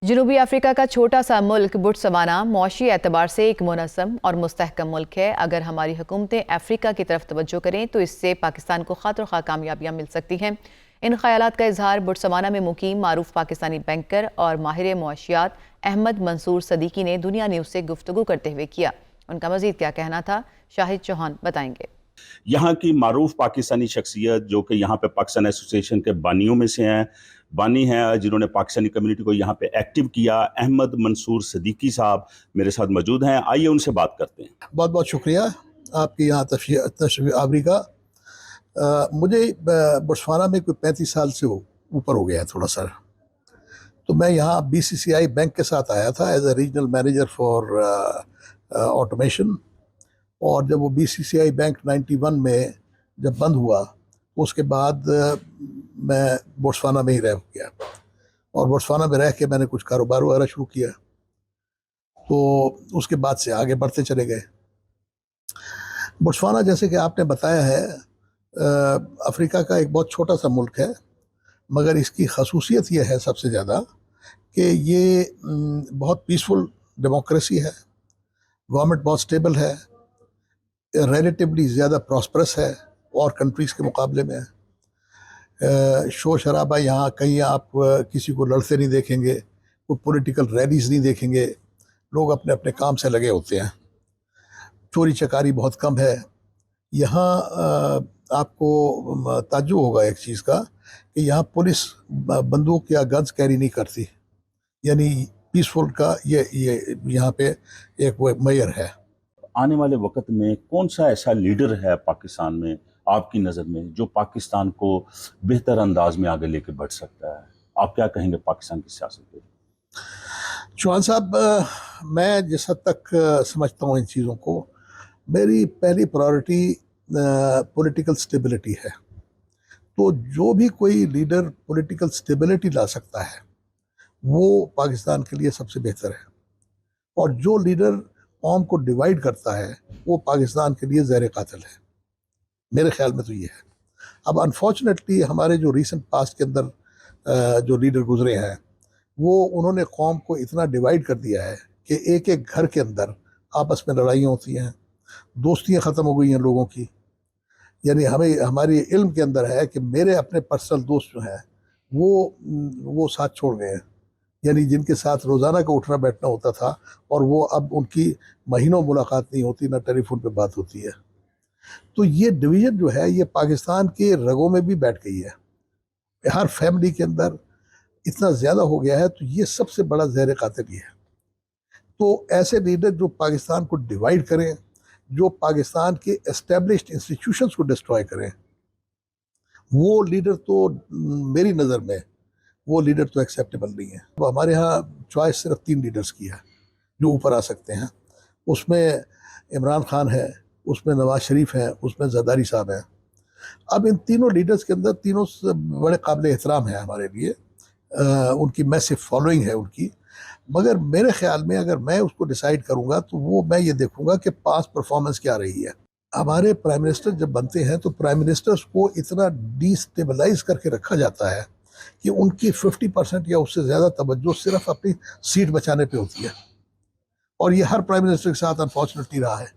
जनूबी अफ्रीका का छोटा सा मुल्क बोत्सवाना मौशी एतबार से एक मुनज़्ज़म और मुस्तहकम मुल्क है। अगर हमारी हुकूमतें अफ्रीका की तरफ तवज्जो करें तो इससे पाकिस्तान को खातिर खा कामयाबियाँ मिल सकती हैं। इन ख्यालात का इजहार बोत्सवाना में मुकीम मारूफ पाकिस्तानी बैंकर और माहिर मुआशियात अहमद मंसूर सदीकी ने दुनिया न्यूज़ से गुफ्तगू करते हुए किया। उनका मज़ीद क्या कहना था, शाहिद चौहान बताएंगे। यहाँ की मारूफ पाकिस्तानी शख्सियत जो कि यहाँ पे पाकिस्तान एसोसिएशन के बानियों में से बानी हैं, जिन्होंने पाकिस्तानी कम्युनिटी को यहाँ पे एक्टिव किया, अहमद मंसूर सदीकी साहब मेरे साथ मौजूद हैं। आइए उनसे बात करते हैं। बहुत बहुत शुक्रिया आपकी यहाँ तशरीफ़ आवरी का। मुझे बोत्सवाना में कोई 35 साल से ऊपर हो गया है थोड़ा सा। तो मैं यहाँ BCCI बैंक के साथ आया था as a regional manager for automation. और जब वो BCCI बैंक 91 में जब बंद हुआ उसके बाद मैं बोत्सवाना में ही रह गया और बोत्सवाना में रह के मैंने कुछ कारोबार वगैरह शुरू किया। तो उसके बाद से आगे बढ़ते चले गए। बोत्सवाना जैसे कि आपने बताया है अफ्रीका का एक बहुत छोटा सा मुल्क है, मगर इसकी खसूसियत यह है सबसे ज़्यादा कि ये बहुत पीसफुल डेमोक्रेसी है, गवर्नमेंट बहुत स्टेबल है, रिलेटिवली ज़्यादा प्रॉस्परस है और कंट्रीज़ के मुकाबले में। शोर शराबा यहाँ कहीं आप किसी को लड़ते नहीं देखेंगे, कोई पॉलिटिकल रैलीज नहीं देखेंगे, लोग अपने अपने काम से लगे होते हैं। चोरी चकारी बहुत कम है यहाँ। आपको ताज्जुब होगा एक चीज़ का कि यहाँ पुलिस बंदूक या गन्स कैरी नहीं करती, यानी पीसफुल का ये यहाँ पे एक वो मेयर है। आने वाले वक्त में कौन सा ऐसा लीडर है पाकिस्तान में आपकी नज़र में जो पाकिस्तान को बेहतर अंदाज में आगे लेके बढ़ सकता है? आप क्या कहेंगे पाकिस्तान की सियासत पे? चौहान साहब, मैं जिस हद तक समझता हूँ इन चीज़ों को, मेरी पहली प्रायोरिटी पॉलिटिकल स्टेबिलिटी है। तो जो भी कोई लीडर पॉलिटिकल स्टेबिलिटी ला सकता है वो पाकिस्तान के लिए सबसे बेहतर है, और जो लीडर कौम को डिवाइड करता है वो पाकिस्तान के लिए ज़हर कातिल है। मेरे ख्याल में तो ये है। अब अनफॉर्चुनेटली हमारे जो रीसेंट पास्ट के अंदर जो लीडर गुजरे हैं वो उन्होंने कौम को इतना डिवाइड कर दिया है कि एक एक घर के अंदर आपस में लड़ाइयाँ होती हैं, दोस्तियाँ ख़त्म हो गई हैं लोगों की। यानी हमारी इल्म के अंदर है कि मेरे अपने पर्सनल दोस्त जो हैं वो साथ छोड़ गए हैं, यानी जिनके साथ रोज़ाना का उठना बैठना होता था और वो अब उनकी महीनों मुलाकात नहीं होती, ना टेलीफोन पे बात होती है। तो ये डिवीज़न जो है ये पाकिस्तान के रगों में भी बैठ गई है, हर फैमिली के अंदर इतना ज़्यादा हो गया है। तो ये सबसे बड़ा ज़हर कातिल ये है। तो ऐसे लीडर जो पाकिस्तान को डिवाइड करें, जो पाकिस्तान के एस्टेब्लिश्ड इंस्टीट्यूशंस को डिस्ट्रॉय करें, वो लीडर तो मेरी नज़र में वो लीडर तो एक्सेप्टेबल नहीं है। तो हमारे यहाँ चॉइस सिर्फ 3 लीडर्स की है जो ऊपर आ सकते हैं। उसमें इमरान खान है, उसमें नवाज शरीफ है, उसमें जरदारी साहब हैं। अब इन तीनों लीडर्स के अंदर तीनों बड़े काबिल एहतराम है हमारे लिए, उनकी मैसिव फॉलोइंग है उनकी। मगर मेरे ख्याल में अगर मैं उसको डिसाइड करूँगा तो वो मैं ये देखूँगा कि पास्ट परफॉर्मेंस क्या रही है। हमारे प्राइम मिनिस्टर जब बनते हैं तो प्राइम मिनिस्टर्स को इतना डिस्टेबलाइज करके रखा जाता है कि उनकी 50% या उससे ज़्यादा तवज्जो सिर्फ अपनी सीट बचाने पे होती है, और ये हर प्राइम मिनिस्टर के साथ अनफॉर्चुनेटली रहा है।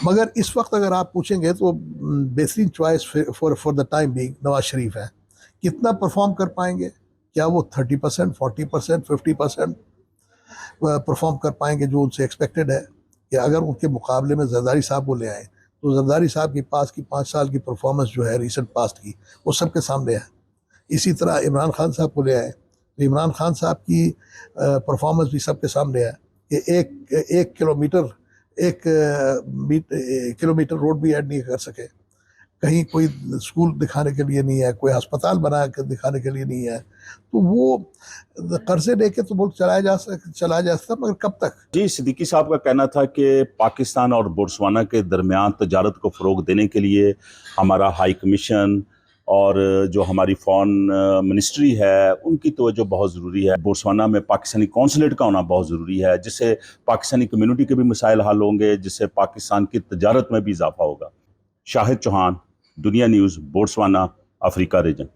मगर इस वक्त अगर आप पूछेंगे तो बेहतरीन choice for the time being Nawaz Sharif है। कितना परफॉर्म कर पाएंगे? क्या वो 30%, 40%, 50% परफॉर्म कर पाएंगे जो उनसे एक्सपेक्टेड है? कि अगर उनके मुकाबले में जरदारी साहब को ले आए तो जरदारी साहब के पास की 5 साल की परफॉर्मेंस जो है रीसेंट पास्ट की वो सबके सामने है। इसी तरह इमरान खान साहब को ले आए तो इमरान खान साहब की परफॉर्मेंस भी सबके सामने है कि एक किलोमीटर रोड भी ऐड नहीं कर सके, कहीं कोई स्कूल दिखाने के लिए नहीं है, कोई अस्पताल बना कर दिखाने के लिए नहीं है। तो वो कर्जे लेके तो मुल्क चलाया जा सकता, मगर कब तक? जी, सिद्दीकी साहब का कहना था कि पाकिस्तान और बोत्सवाना के दरमियान तजारत को फ़रोग देने के लिए हमारा हाई कमीशन और जो हमारी फॉरेन मिनिस्ट्री है उनकी तवज्जो बहुत ज़रूरी है। बोत्सवाना में पाकिस्तानी कौंसलेट का होना बहुत ज़रूरी है, जिससे पाकिस्तानी कम्युनिटी के भी मसाइल हल होंगे, जिससे पाकिस्तान की तजारत में भी इजाफा होगा। शाहिद चौहान, दुनिया न्यूज़, बोत्सवाना, अफ्रीका रीजन।